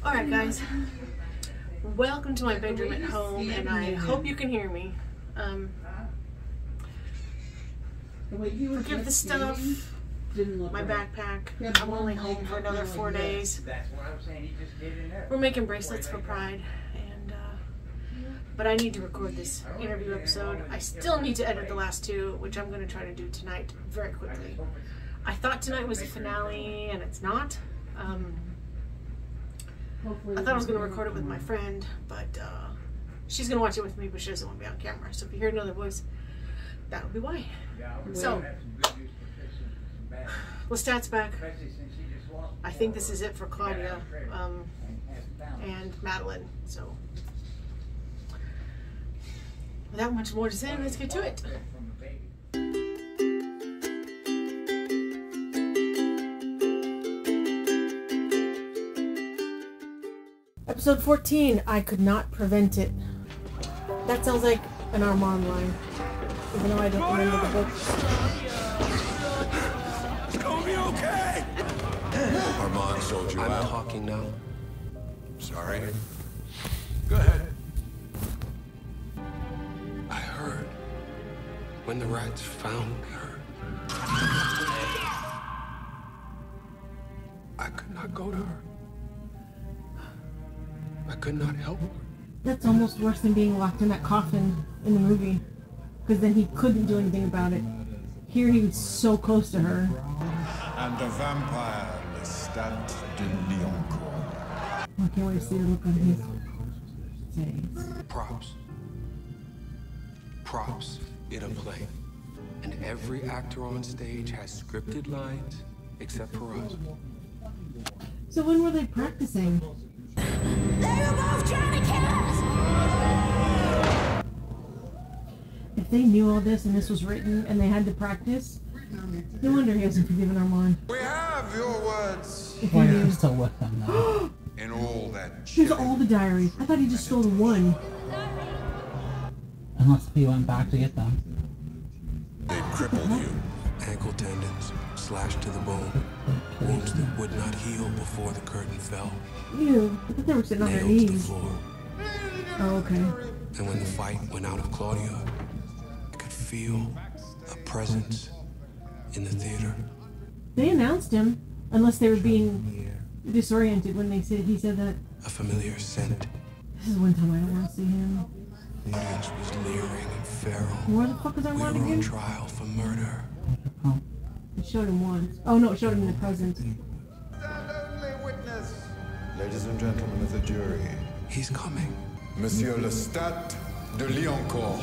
Alright guys, welcome to my bedroom at home, and I hope you can hear me. Forgive the stuff, my backpack. I'm only home for another 4 days. We're making bracelets for Pride, and but I need to record this interview episode. I still need to edit the last two, which I'm going to try to do tonight very quickly. I thought tonight was the finale, and it's not. I thought I was going to record it with my friend, but she's going to watch it with me, but she doesn't want to be on camera. So if you hear another voice, that would be why. So, Lestat's back. I think this is it for Claudia and Madeline. So, without much more to say, let's get to it. Episode 14, I could not prevent it. That sounds like an Armand line, even though I don't remember the book. It's gonna be okay. Armand sold you out. I'm talking now. Sorry. Go ahead. I heard when the rats found her. I could not go to her. I could not help her. That's almost worse than being locked in that coffin in the movie, because then he couldn't do anything about it. Here he was so close to her. And the vampire, Lestat de Lioncourt. I can't wait to see the look on his face. Props. Props in a play. And every actor on stage has scripted lines, except for us. So when were they practicing? They were both trying to kill us! If they knew all this and this was written and they had to practice, no wonder he hasn't forgiven Armand. We have your words. If he knew. Still with them now. In all that Here's all the diaries. I thought he just stole the one. Unless he went back to get them. They crippled you. Ankle tendons slashed to the bone. Wounds that would not heal before the curtain fell. Ew, I thought they were sitting on their Nailed to the knees. floor. Oh, okay. And when the fight went out of Claudia, I could feel a presence in the theater. They announced him, unless they were being disoriented when they said he said that. A familiar scent. This is one time I don't want to see him. The audience was leering and feral. Where the fuck is We were Armand on again? trial for murder. It showed him once. Oh no, it showed him in the present. only witness. Ladies and gentlemen of the jury, He's coming. Monsieur Lestat de Lioncourt.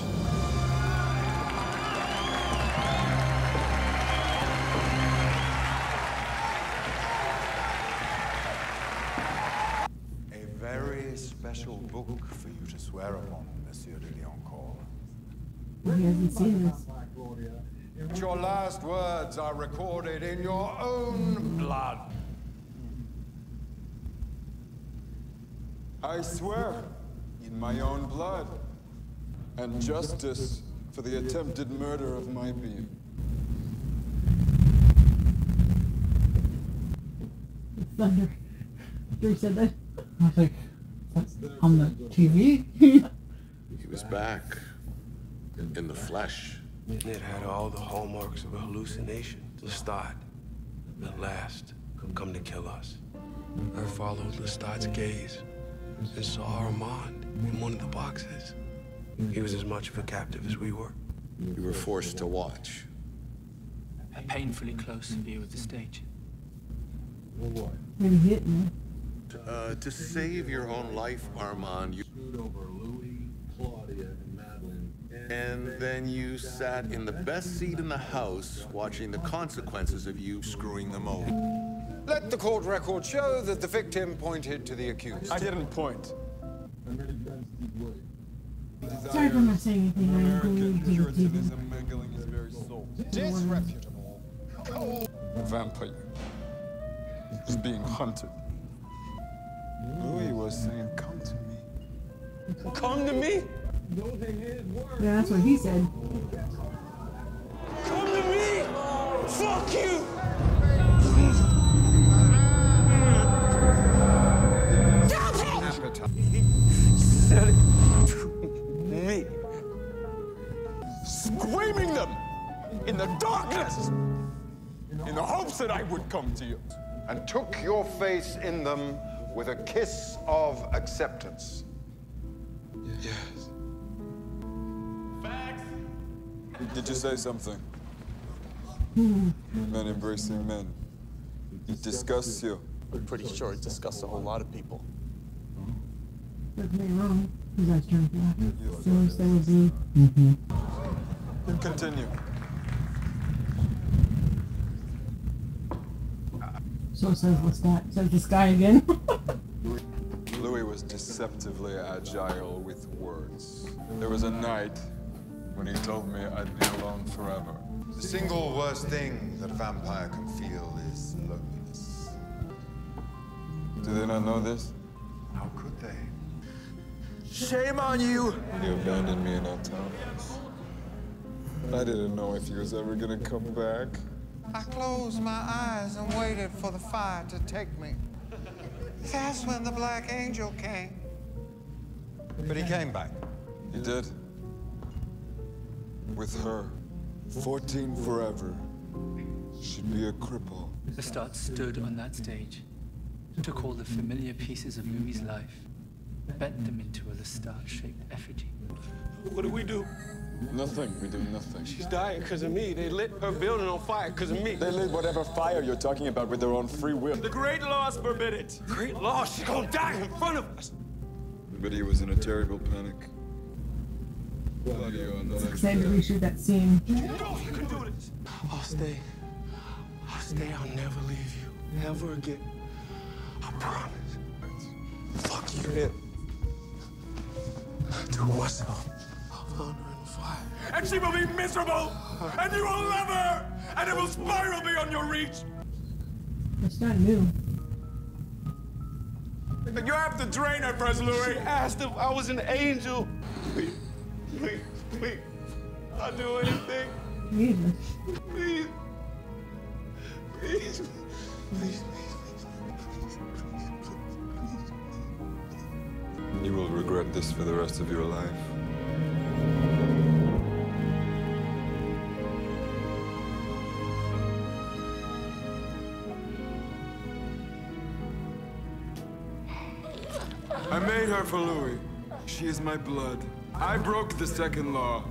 A very special book for you to swear upon, Monsieur de Lioncourt. He hasn't seen this. Your last words are recorded in your own blood. I swear, in my own blood, and justice for the attempted murder of my being. Thunder. After he said that. I was like, that's on the TV? He was back. In the flesh. It had all the hallmarks of a hallucination. Lestat, at last, come to kill us. I followed Lestat's gaze and saw Armand in one of the boxes. He was as much of a captive as we were. You were forced to watch. A painfully close view of the stage. Maybe he hit me. To save your own life, Armand, you... And then you sat in the best seat in the house, watching the consequences of you screwing them over. Let the court record show that the victim pointed to the accused. I didn't point. Sorry if I'm not saying anything. I'm glued to the TV. mingling his very soul. Disreputable. A vampire is being hunted. Louis was saying, come to me. Come to me! Yeah, that's what he said. Come to me! Fuck you! Yes! In the hopes that I would come to you. And took your face in them with a kiss of acceptance. Yes. Facts! Did you say something? Men embracing men. It disgusts you. I'm pretty sure it disgusts a whole lot of people. Correct me wrong. You guys turned black. So there would be. Continue. So says what's that? Says this guy again. Louis was deceptively agile with words. There was a night when he told me I'd be alone forever. The single worst thing that a vampire can feel is loneliness. Do they not know this? How could they? Shame on you! He abandoned me in our town. I didn't know if he was ever gonna come back. I closed my eyes and waited for the fire to take me. That's when the Black Angel came. But he came back. He did. With her. 14 forever. She'd be a cripple. Lestat stood on that stage, took all the familiar pieces of Louis's life, bent them into a Lestat-shaped effigy. What do we do? Nothing. We do nothing. She's dying because of me. They lit her building on fire because of me. They lit whatever fire you're talking about with their own free will. The great laws forbid it. Great laws? She's gonna die in front of us. But he was in a terrible panic. Excited to reshoot that scene. You know you can do this. I'll stay. I'll stay. I'll never leave you. Ever again. I promise. Fuck you. Hit. To myself. I'll burn her in the fire. And she will be miserable! And you will love her! And it will spiral beyond your reach! It's not new. You have to drain her first, Louis. I asked if I was an angel. Please. I'll do anything. Jesus. Please. You will regret this for the rest of your life. I made her for Louis. She is my blood. I broke the second law.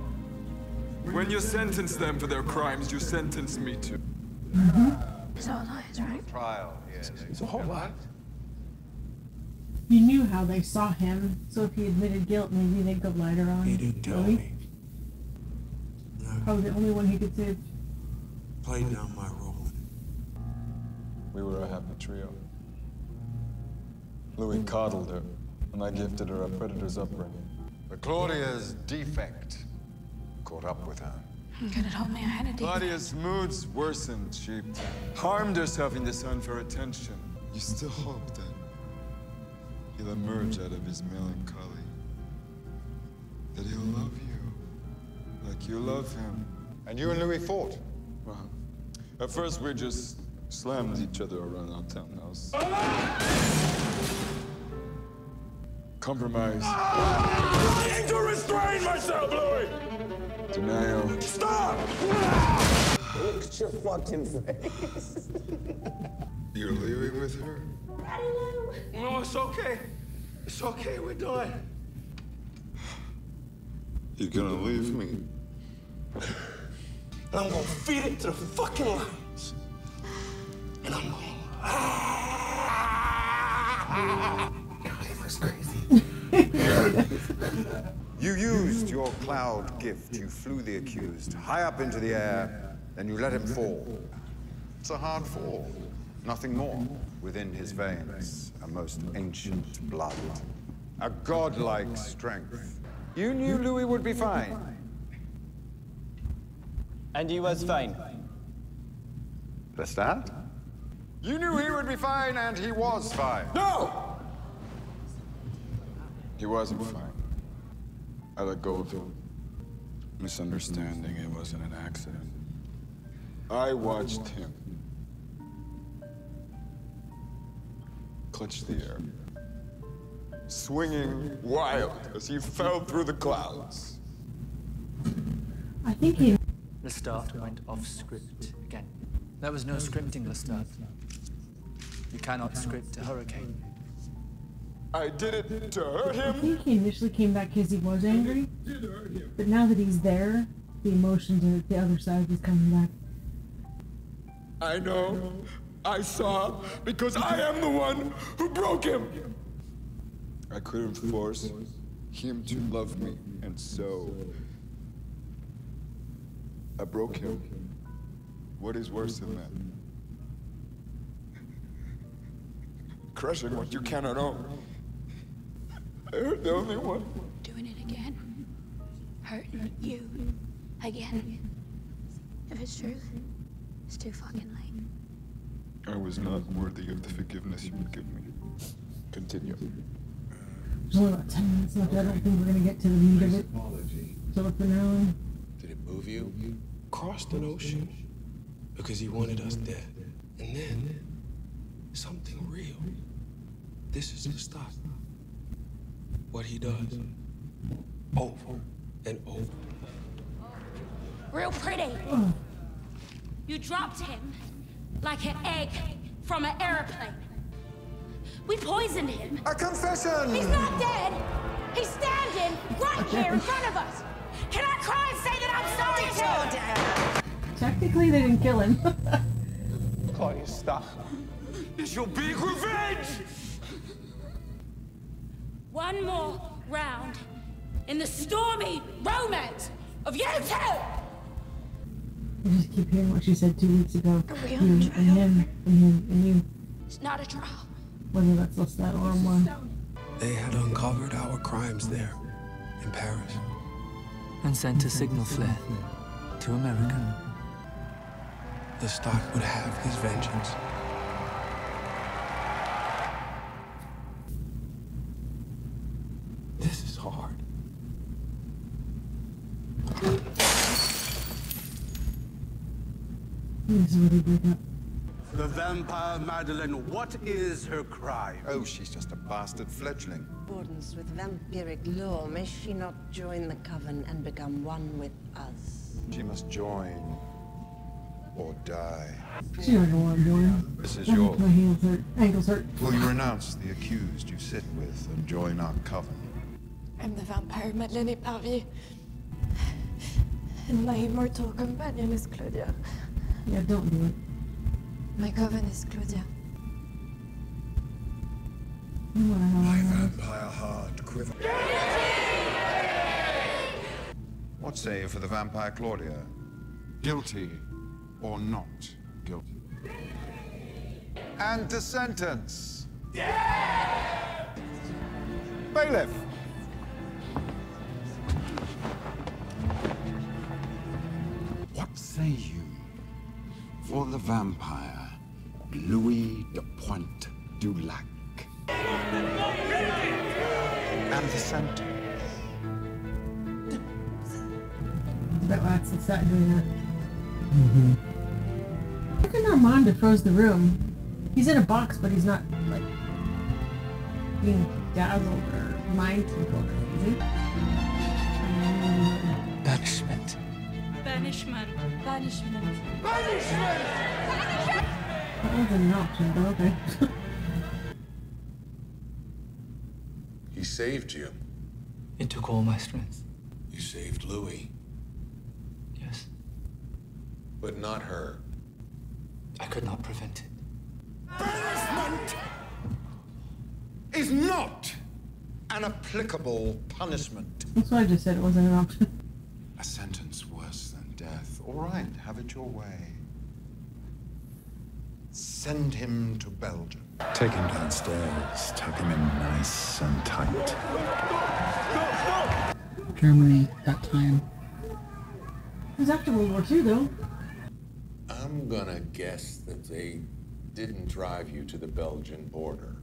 When you sentence them for their crimes, you sentence me too. It's all lies, right? Trial, yes. It's a whole lot. You knew how they saw him, so if he admitted guilt, maybe they'd go lighter on. He didn't tell Louis. me. Probably the only one he could save. Played down my role. We were a happy trio. Louis coddled her, and I gifted her a predator's upbringing. But Claudia's defect caught up with her. You could have told me I had a defect. Claudia's moods worsened. She harmed herself in the sun for attention. You still hope that he'll emerge out of his melancholy. That he'll love you like you love him. And you and Louis fought. Well, at first we just slammed each other around our townhouse. Compromise. I need to restrain myself, Louis! Denial. Stop! Look at your fucking face. You're leaving with her? No, it's okay. It's okay, we're done. You're gonna leave me? And I'm gonna feed it to the fucking lions. And I'm gonna... It was crazy. You used your cloud gift. You flew the accused high up into the air, then you let him fall. It's a hard fall. Nothing more. Within his veins, a most ancient blood. A godlike strength. You knew Louis would be fine. And he was fine. Lestat? You knew he would be fine, and he was fine. No! He wasn't fine. I let go of him. Misunderstanding, it wasn't an accident. I watched him clutch the air, swinging wild as he fell through the clouds. I think he Lestat went off script again. There was no scripting Lestat. You cannot script a hurricane. I did it to hurt him. I think he initially came back because he was angry, but now that he's there, the emotions are the other side is coming back. I know. I saw, because I am the one who broke him. I couldn't force him to love me, and so I broke him. What is worse than that? Crushing what you cannot own. I hurt the only one. Doing it again. Hurting you again. If it's true, it's too fucking late. I was not worthy of the forgiveness you would give me. Continue. There's only about 10 minutes left. I don't think we're gonna get to the meat of it. So the finale. Did it move you? Crossed an ocean because he wanted us dead. And then, something real. This is Lestat. What he does. Over and over. Real pretty. You dropped him like an egg from an airplane. We poisoned him. A confession! He's not dead. He's standing right here in front of us. Can I cry and say that I'm sorry too? Technically, they didn't kill him. Claudia, stop. It's your big revenge! One more round in the stormy romance of you two! I just keep hearing what she said 2 weeks ago. You and him, and him, and you. It's not a trial. Whether that's Lestat or Armand. They had uncovered our crimes there, in Paris. And sent a signal flare to America. Lestat would have his vengeance. This is hard. This is where they break up. The vampire Madeleine, what is her crime? Oh, she's just a bastard fledgling. In accordance with vampiric law, may she not join the coven and become one with us? She must join or die. She's not gonna want to join. This is My yours. hands hurt. Ankles hurt. Will you renounce the accused you sit with and join our coven? I'm the vampire Madeleine Eparvier. And my immortal companion is Claudia. Yeah, don't do it. My coven is Claudia. My vampire heart quiver. What say you for the vampire Claudia? Guilty or not guilty? And the sentence. Bailiff. What say you for the vampire Louis de Pointe du Lac? And the sentence. That's Lestat doing that. How can Armand defroze the room? He's in a box, but he's not, like, being dazzled or mind controlled, is he? Banishment. Banishment. Banishment. Banishment! That wasn't an option, but okay. He saved you. It took all my strength. You saved Louis. Yes. But not her. I could not prevent it. Banishment is not an applicable punishment. That's what I just said, it wasn't an option. A sentence worse than death. All right, have it your way. Send him to Belgium. Take him downstairs. Tuck him in nice and tight. Germany, that time. It was after World War II, though. I'm gonna guess that they didn't drive you to the Belgian border.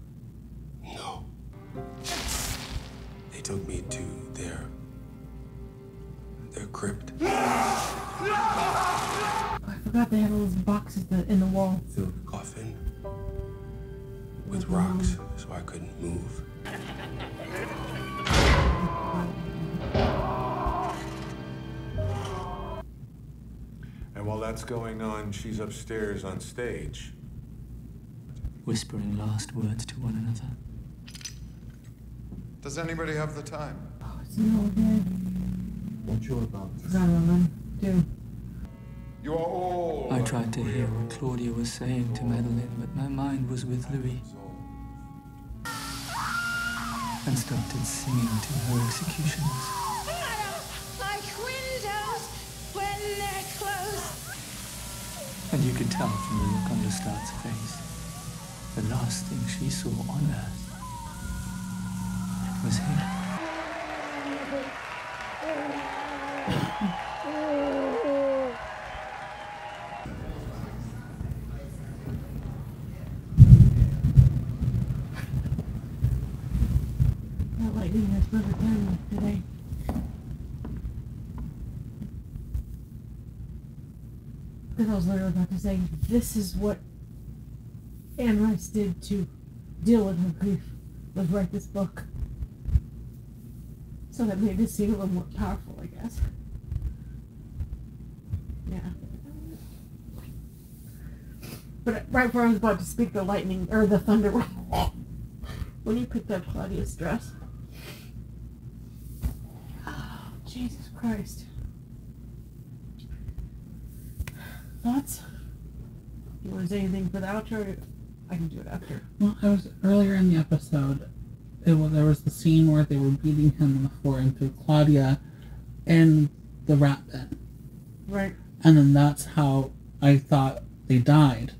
No. They took me to their crypt. I forgot they had all those boxes in the wall. Filled the coffin with rocks so I couldn't move. that's going on, she's upstairs on stage. Whispering last words to one another. Does anybody have the time? Oh, it's no good. What's your about? It's not on too. You are all... I tried to hear what Claudia was saying to Madeline, but my mind was with Louis. And started singing to her executioners. Like windows when they're closed. And you could tell from the look on Lestat's face, the last thing she saw on earth was him. That lightning has perfect timing today. Because I was literally about to say, this is what Anne Rice did to deal with her grief, was write this book. So that made it seem a little more powerful, I guess. Yeah. But right before I was about to speak, the lightning, or the thunder, when you picked up Claudia's dress. Oh, Jesus Christ. Thoughts? You want to say anything for the outro? I can do it after. Well, I was earlier in the episode. There was the scene where they were beating him on the floor and threw Claudia in the rat bin. Right. And then that's how I thought they died.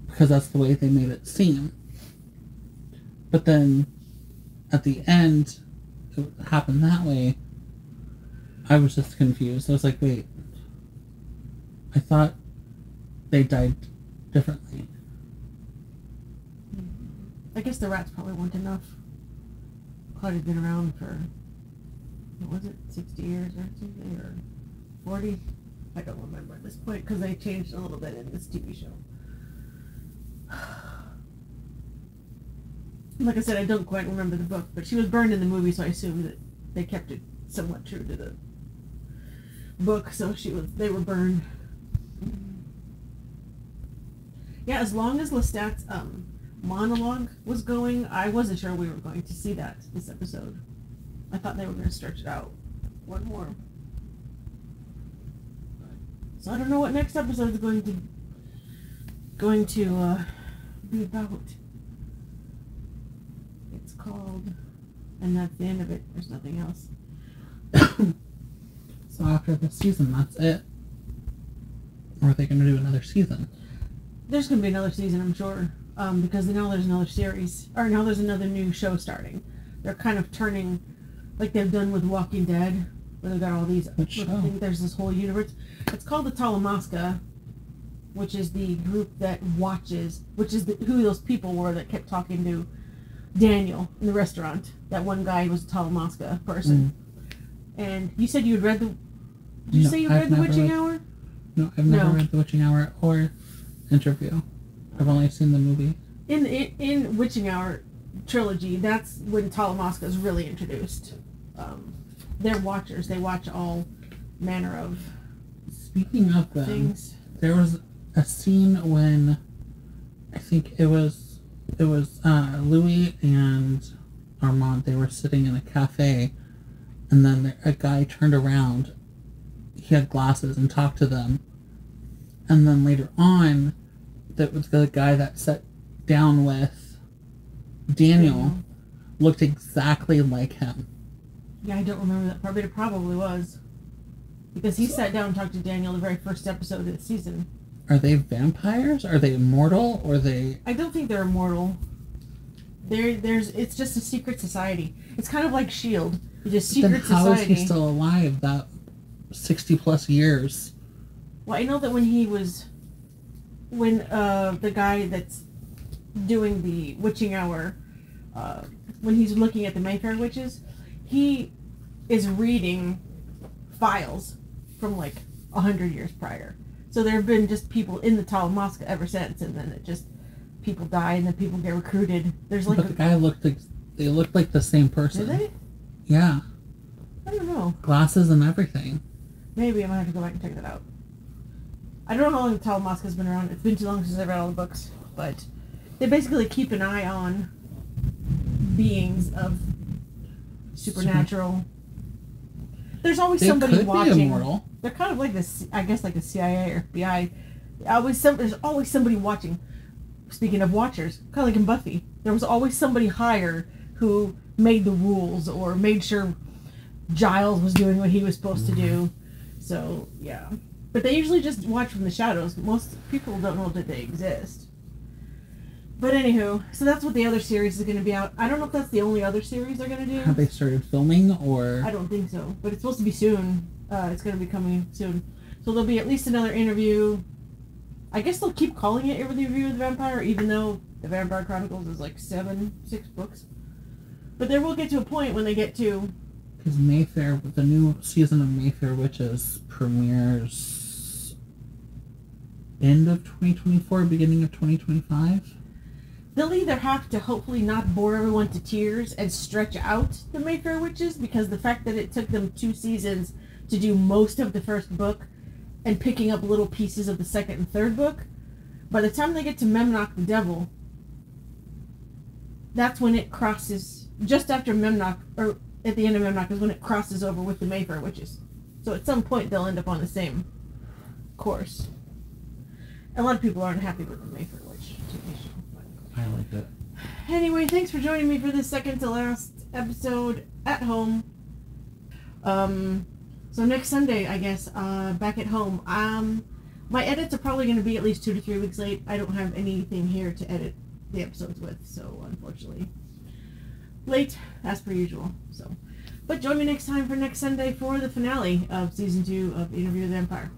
Because that's the way they made it seem. But then, at the end, it happened that way. I was just confused. I was like, wait. I thought they died differently. I guess the rats probably weren't enough. Claudia's been around for, what was it, 60 years or something, or 40? I don't remember at this point, because they changed a little bit in this TV show. Like I said, I don't quite remember the book, but she was burned in the movie, so I assume that they kept it somewhat true to the book, so they were burned. Yeah, as long as Lestat's monologue was going, I wasn't sure we were going to see that this episode. I thought they were going to stretch it out one more. So I don't know what next episode is going to be about. It's called, and that's the end of it. There's nothing else. So after this season, that's it? Or are they going to do another season? There's going to be another season, I'm sure. Because now there's another series, or now there's another new show starting. They're kind of turning, like they've done with Walking Dead, where they've got all these. Which show? There's this whole universe. It's called the Talamasca, which is the group that watches, which is who those people were that kept talking to Daniel in the restaurant. That one guy was a Talamasca person. And you said you had read the. Did you say you read The Witching Hour? No, I've never read The Witching Hour or Interview. I've only seen the movie. In Witching Hour trilogy, that's when Talamasca is really introduced. They're watchers. They watch all manner of Speaking of them, things. There was a scene when I think it was Louis and Armand. They were sitting in a cafe, and then a guy turned around. He had glasses and talked to them, and then later on, that was the guy that sat down with Daniel looked exactly like him. Yeah, I don't remember that part, but it probably was. Because he sat down and talked to Daniel the very first episode of the season. Are they vampires? Are they immortal? Or are they... I don't think they're immortal. It's just a secret society. It's kind of like S.H.I.E.L.D. It's a secret society. Then how is he still alive that 60 plus years? Well, I know that when the guy that's doing the Witching Hour, when he's looking at the Mayfair witches, he is reading files from like 100 years prior. So there have been just people in the Talamasca ever since, and then people die and then people get recruited. There's like but the guy they looked like the same person. Did they? Yeah. I don't know. Glasses and everything. Maybe I might have to go back and check that out. I don't know how long Talamasca's been around. It's been too long since I read all the books. But they basically keep an eye on beings of supernatural. There's always somebody watching. Be immortal. They're kind of like this, I guess, like the CIA or FBI. There's always somebody watching. Speaking of watchers, kind of like in Buffy, there was always somebody higher who made the rules or made sure Giles was doing what he was supposed to do. So, yeah. But they usually just watch from the shadows. Most people don't know that they exist. But anywho, so that's what the other series is going to be out. I don't know if that's the only other series they're going to do. Have they started filming, or...? I don't think so. But it's supposed to be soon. It's going to be coming soon. So there'll be at least another interview. I guess they'll keep calling it Interview with the Vampire, even though the Vampire Chronicles is like 6 books. But they will get to a point when they get to... Because Mayfair, the new season of Mayfair Witches premieres end of 2024, beginning of 2025. They'll either have to hopefully not bore everyone to tears and stretch out the Mayfair Witches, because the fact that it took them 2 seasons to do most of the first book and picking up little pieces of the second and third book, by the time they get to Memnoch the Devil, that's when it crosses, just after Memnoch, or at the end of Memnoch is when it crosses over with the Mayfair Witches. So at some point they'll end up on the same course. A lot of people aren't happy with the Mayfair Witch TV show. I like it. Anyway, thanks for joining me for this second to last episode at home. So next Sunday, I guess, back at home. My edits are probably going to be at least 2 to 3 weeks late. I don't have anything here to edit the episodes with, so unfortunately, late as per usual. So, but join me next time for next Sunday for the finale of season 2 of Interview with the Vampire.